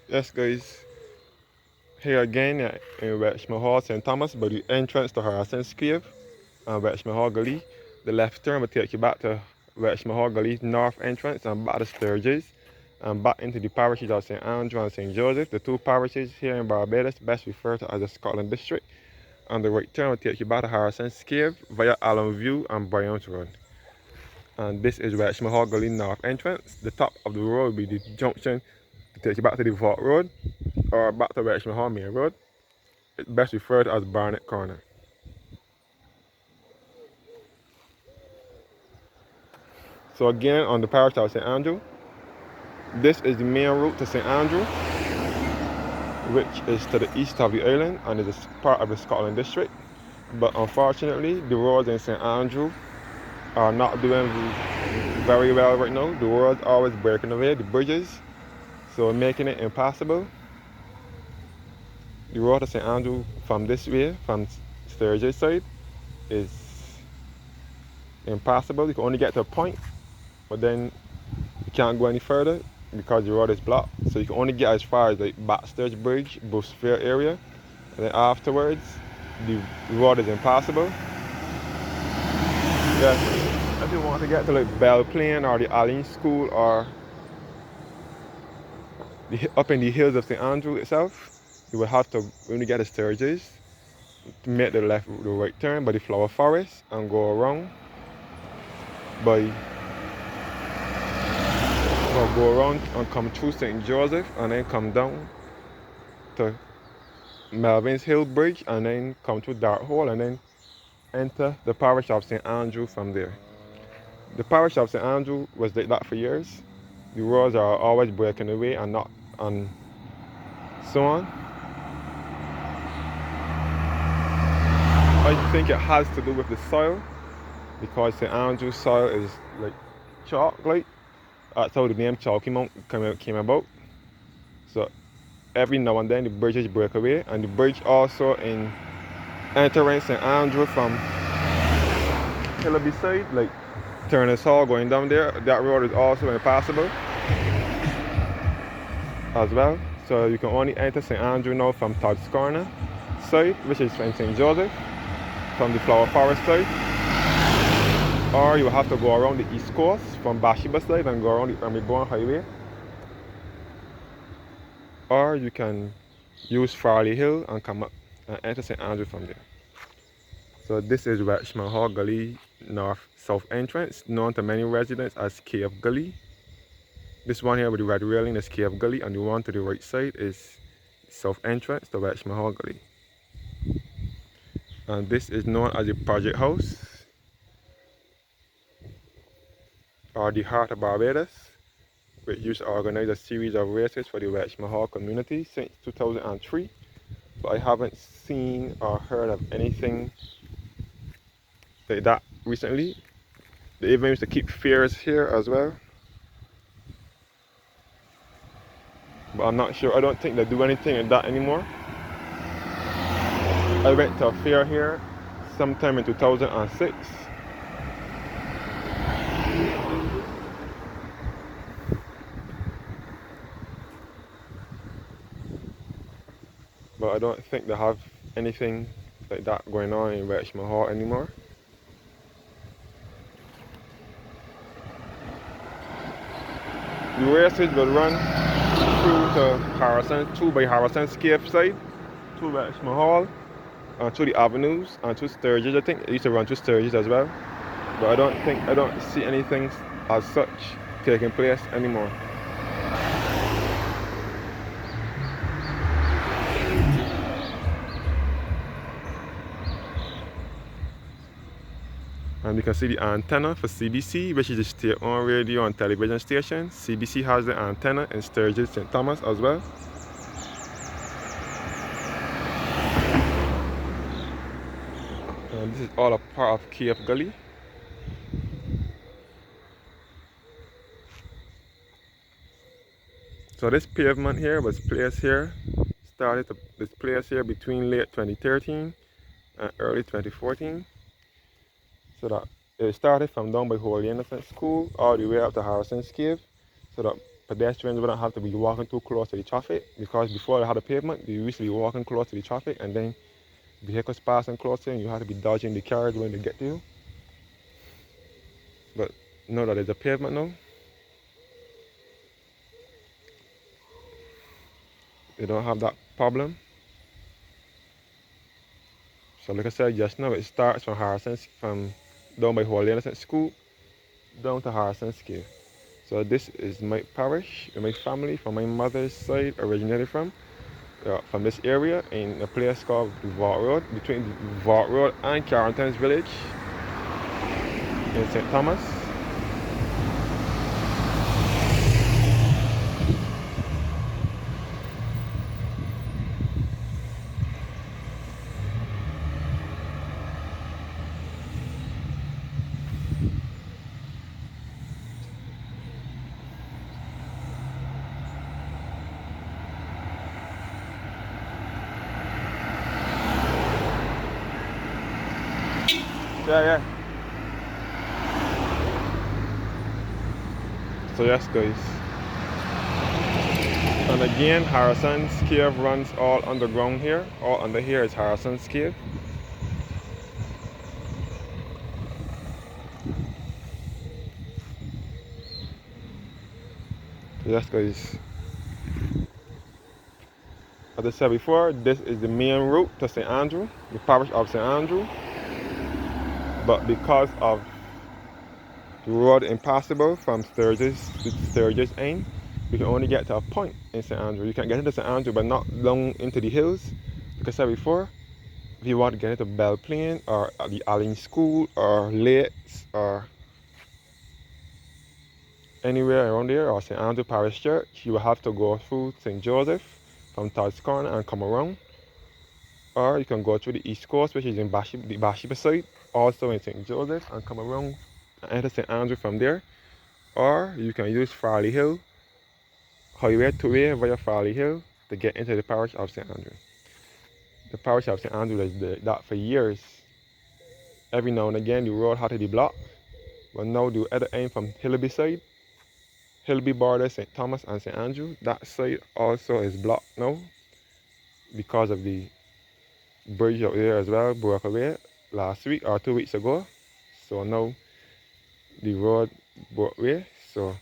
Yes, guys, here again in Welchman Hall, St. Thomas, by the entrance to Harrison's Cave and Welchman Hall Gully. The left turn will take you back to Welchman Hall Gully north entrance and back to Sturgis and back into the parishes of St. Andrew and St. Joseph. The two parishes here in Barbados, best referred to as the Scotland District. And the right turn will take you back to Harrison's Cave via Allen View and Bryant Road. And this is Welchman Hall Gully north entrance. The top of the road will be the junction to take you back to the Vault Road or back to Welchman Hall Main Road. It's best referred to as Barnet Corner. So again, on the parish of St. Andrew, this is the main route to St. Andrew, which is to the east of the island and is part of the Scotland District. But unfortunately, the roads in St. Andrew are not doing very well right now. The roads are always breaking away, the bridges, so making it impassable. The road to St. Andrew from this way, from Sturgis side, is impassable. You can only get to a point, but then you can't go any further because the road is blocked. So you can only get as far as the Backstage Bridge, Fair area, and then afterwards the road is impassable. Yeah, if you want to get to like Belle Plaine or the Allen School or up in the hills of St. Andrew itself, you will have to, when you get to Sturgis, to make the right turn by the Flower Forest and go around by go around and come through St. Joseph and then come down to Melvin's Hill Bridge and then come to Darthole and then enter the parish of St. Andrew from there. The parish of St. Andrew was like that for years. The roads are always breaking away and not and so on. I think it has to do with the soil because St. Andrew's soil is like chalk like. That's how the name chalk came about. So every now and then the bridges break away, and the bridge also in entering St. Andrew from Hillaby side, like Turner's Hall going down there, that road is also impassable as well. So you can only enter St. Andrew now from Todd's Corner side, which is from St. Joseph, from the Flower Forest side. Or you have to go around the east coast from Bathsheba side and go around the Ermigbourne Highway. Or you can use Farley Hill and come up and enter St. Andrew from there. So this is Welchman Hall Gully north-south entrance, known to many residents as Cave Gully. This one here with the red railing is Cave Gully, and the one to the right side is south entrance to Welchman Hall Gully. And this is known as the Project House, or the Heart of Barbados, which used to organize a series of races for the Welchman Hall community since 2003. But I haven't seen or heard of anything like that recently. They even used to keep fairs here as well. But I'm not sure. I don't think they do anything like that anymore. I went to a fair here sometime in 2006. But I don't think they have anything like that going on in Welchman Hall anymore. The races will run through to Harrison, through by Harrison's Cave side, through Welchman Hall, and through the avenues, and through Sturgis. I think it used to run through Sturgis as well. But I don't see anything as such taking place anymore. And you can see the antenna for CBC, which is the state-owned radio and television station. CBC has the antenna in Sturgis, St. Thomas as well. And this is all a part of Cave Gully. So this pavement here was placed here, this place here between late 2013 and early 2014. So that it started from down by Holy Innocent School all the way up to Harrison's Cave. So that pedestrians wouldn't have to be walking too close to the traffic, because before they had a pavement, they used to be walking close to the traffic, and then vehicles passing closer and you have to be dodging the cars when they get to you. But now that there's a pavement now, you don't have that problem. So like I said just now, it starts from from down by Holy Innocent School down to Harrison's Cave. So this is my parish, my family from my mother's side originated from this area in a place called Vault Road, between Vault Road and Carrington's Village in St. Thomas. Yeah. So yes guys. And again, Harrison's Cave runs all underground here. All under here is Harrison's Cave. Yes guys. As I said before, this is the main route to St. Andrew, the parish of St. Andrew. But because of the road impassable from Sturgis to Sturgis End, you can only get to a point in St. Andrew. You can get into St. Andrew but not down into the hills. Like I said before, if you want to get into Belle Plaine or the Allen School or Lakes or anywhere around there, or St. Andrew Parish Church, you will have to go through St. Joseph from Todd's Corner and come around. Or you can go through the East Coast, which is in the Bathsheba side, also in St. Joseph, and come around and enter St. Andrew from there. Or you can use Farley Hill, Highway 2A via Farley Hill to get into the parish of St. Andrew. The parish of St. Andrew is that for years. Every now and again the road had to be blocked, but now the other end from Hillby side, Hillby border St. Thomas and St. Andrew, that side also is blocked now because of the bridge out there as well broke away last week or 2 weeks ago. So now the road broke away, so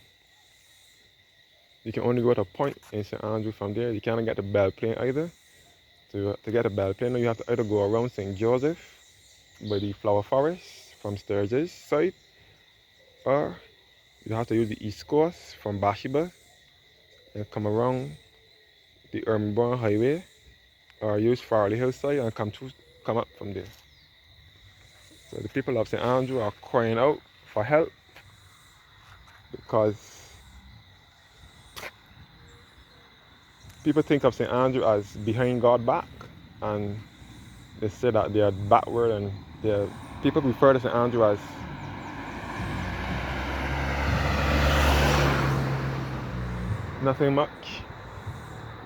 you can only go to a point in St. Andrew from there. You can't get to Belle Plaine either. To get to Belle Plaine, you have to either go around St. Joseph by the Flower Forest from Sturgis side, or you have to use the East Coast from Bathsheba and come around the Urban Highway, or use Farley Hill side and come up from there. So the people of St. Andrew are crying out for help because people think of St. Andrew as behind God's back, and they say that they are backward, and people refer to St. Andrew as nothing much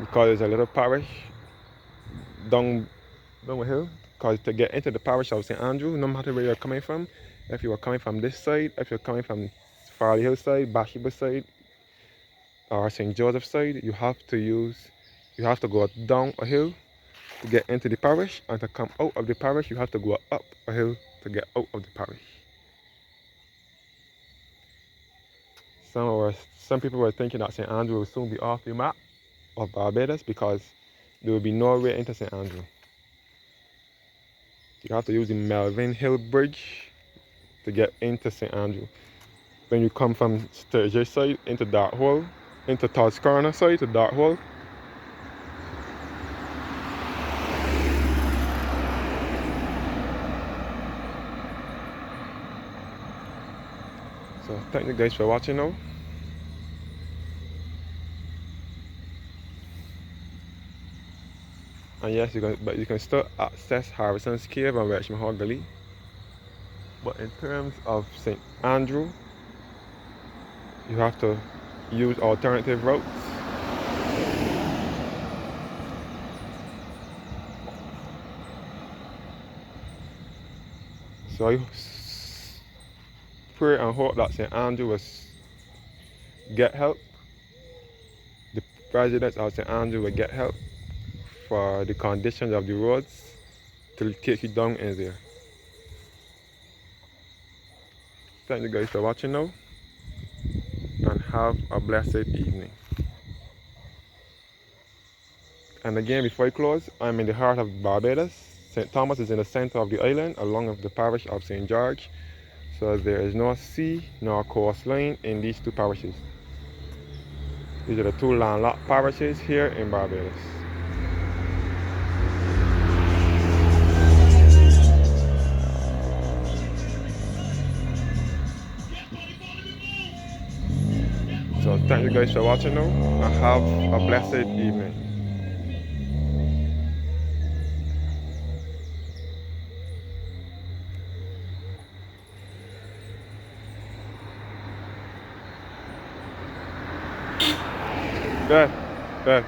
because it's a little parish down a hill. Because to get into the parish of St. Andrew, no matter where you're coming from, if you are coming from this side, if you're coming from Farley Hill side, Bathsheba side, or St. Joseph side, you have to go down a hill to get into the parish, and to come out of the parish, you have to go up a hill to get out of the parish. Some people were thinking that St. Andrew will soon be off the map of Barbados because there will be no way into St. Andrew. You have to use the Melvin Hill Bridge to get into St. Andrew. When you come from Sturgis side into Darthole, into Todd's Corner side to Darthole, so thank you guys for watching now. And yes, you can still access Harrison's Cave and Welchman Gully. But in terms of St. Andrew, you have to use alternative routes. So I pray and hope that St. Andrew will get help residents of St. Andrew will get help for the conditions of the roads to take you down in there. Thank you guys for watching now, and have a blessed evening. And again, before I close, I'm in the heart of Barbados. St. Thomas is in the center of the island, along with the parish of St. George. So there is no sea nor coastline in these two parishes. These are the two landlocked parishes here in Barbados. So thank you guys for watching now, and have a blessed evening. Good, good.